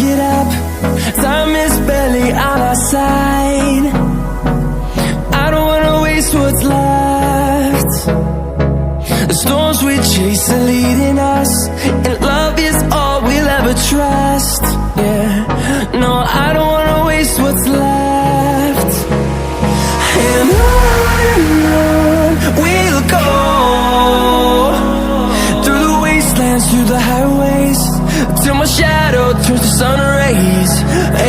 get up. Time is barely on our side. I don't wanna waste what's left. The storms we chase are leading us, and love is all we'll ever trust. Yeah, no, I don't wanna waste what's left. And on we'll go, through the wastelands, through the highways, till my shadow turns to sun rays.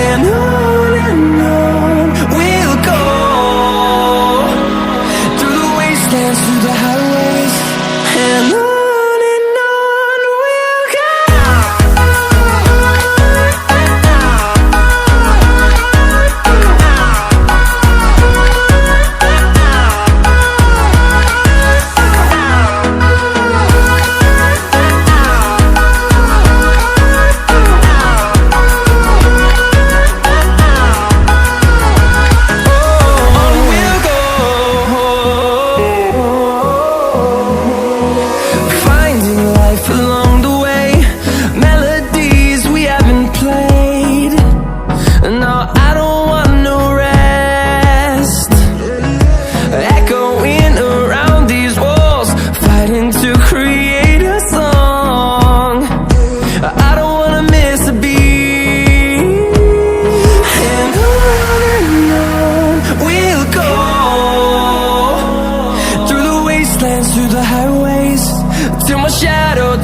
And on we'll go, through the wastelands, through the highways, and on we'll go.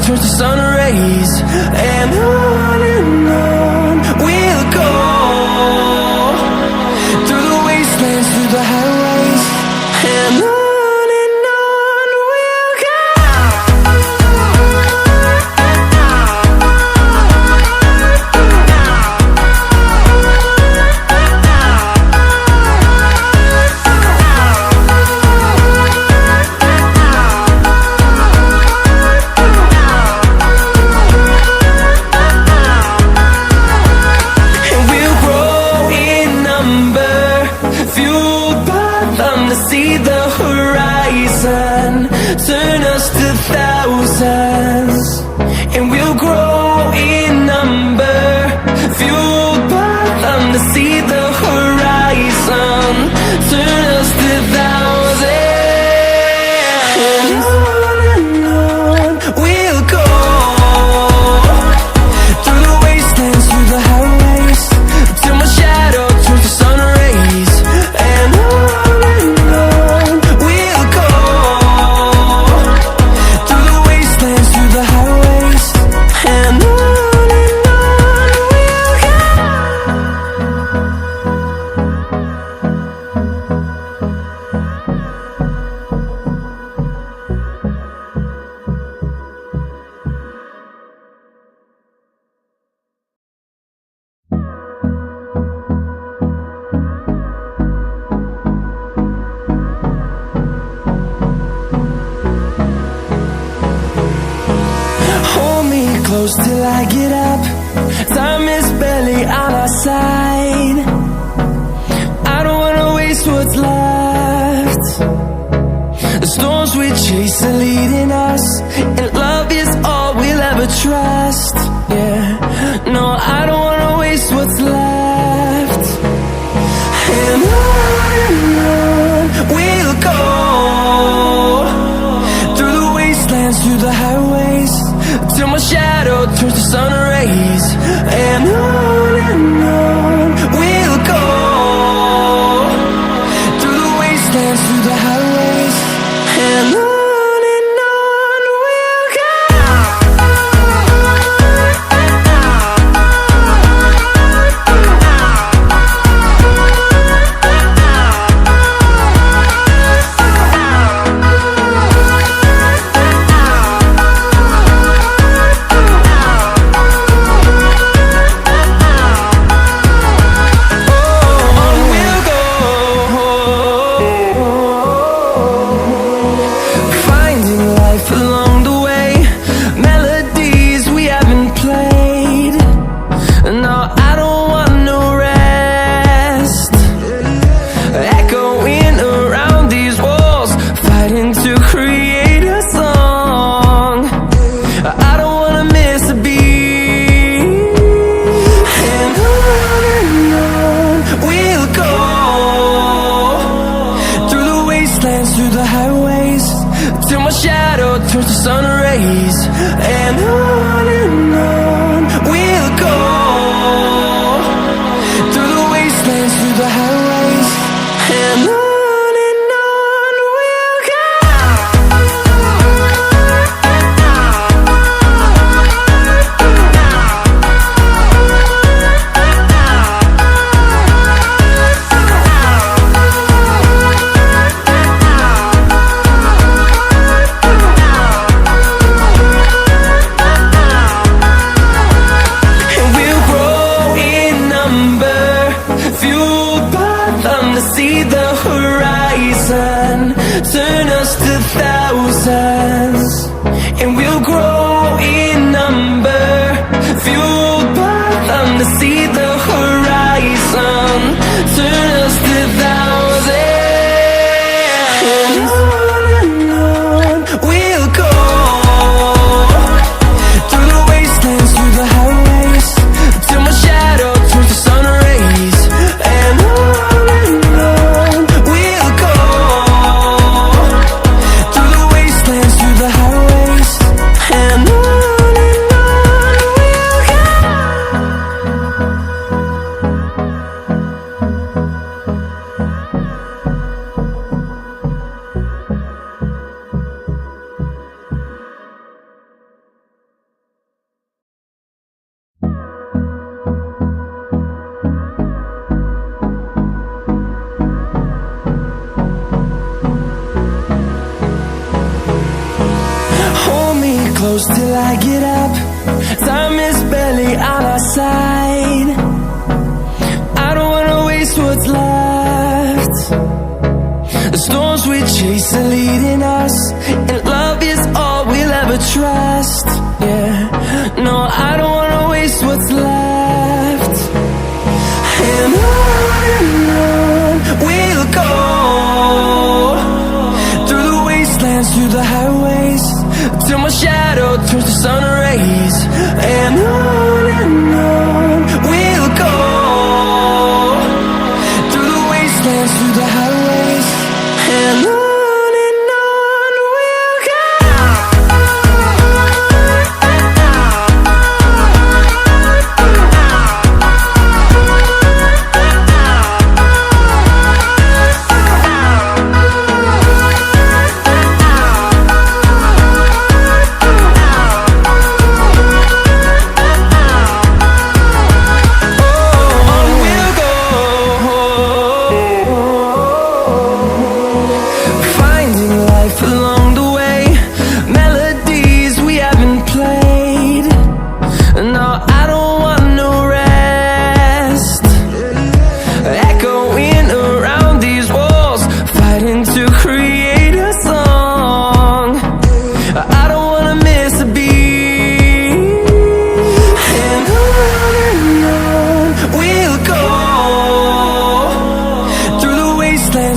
Turns to sun rays, and on we'll go, through the wastelands, through the highways, and on we'll go. Turn us to thousands, and we'll grow in number, fueled by them to see the horizon. Turn us to thousands, and on we'll go, through the wastelands, through the highways, till my shadow turns to sun rays. And on we'll go, through the wastelands, through the highways, and on we'll go. Hold me close till I get up. Time is barely on our side. I don't wanna waste what's left. The storms we chase are leading us, and love is all we'll ever trust. Yeah, no, I don't wanna waste what's left. And on we'll go, through the wastelands, through the highways, till my shadow turns to sun rays. And on we'll go, through the wastelands, through the highways, and on we'll go. the highways, and on we'll go. See the horizon, turn us to thousands, and we'll grow in number, fueled by them. To see the horizon, turn us to thousands, and on we'll go, through the wastelands, through the highways, till my shadow turns to sun rays, and on close till I get up. Time is barely on our side. I don't wanna waste what's left. The storms we chase are leading us, and love is all we'll ever trust. Yeah, no, I don't wanna waste what's left. And on we'll go, through the wastelands, through the highways, till my shadow turns to sun rays, and on we'll go, through the wastelands, through the highways, and on we'll go.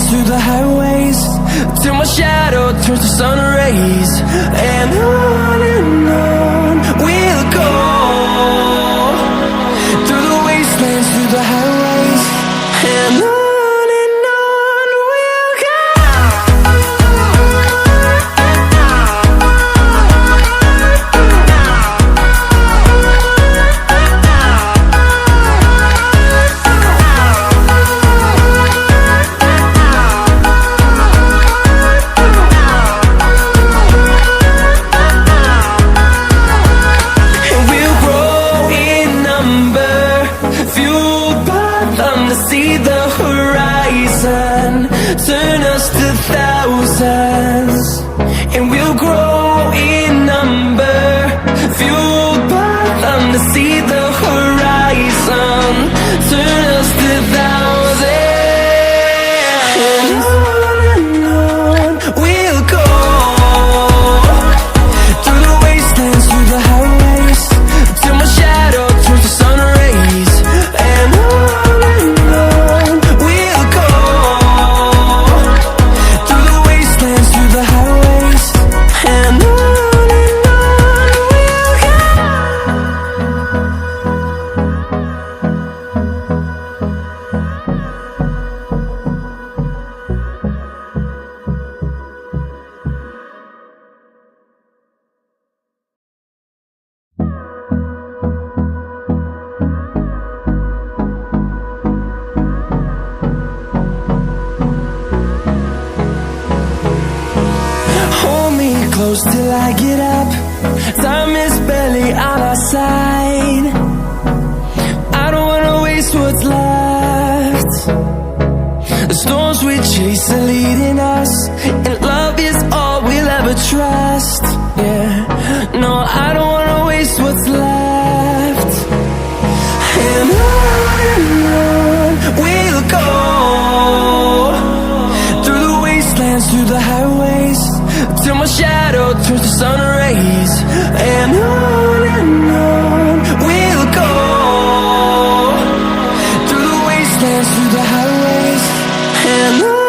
Through the highways, till my shadow turns to sun rays, and on we'll go, through the wastelands, through the highways, and on we'll go. See the horizon, turn us to thousands, and we'll grow in number, fueled by them. To see the horizon, turn us to thousands, and on we'll go, through the wastelands, through the highways, till my shadow turns to sun rays, and on we'll go. close till I get up. Time is barely on our side. I don't wanna waste what's left. The storms we chase are leading us, and love is all we'll ever trust. Yeah, no, I don't wanna waste what's left. And on we'll go, through the wastelands, through the highways, till my shadow turns to sun rays. And on we'll go, through the wastelands, through the highways, and on.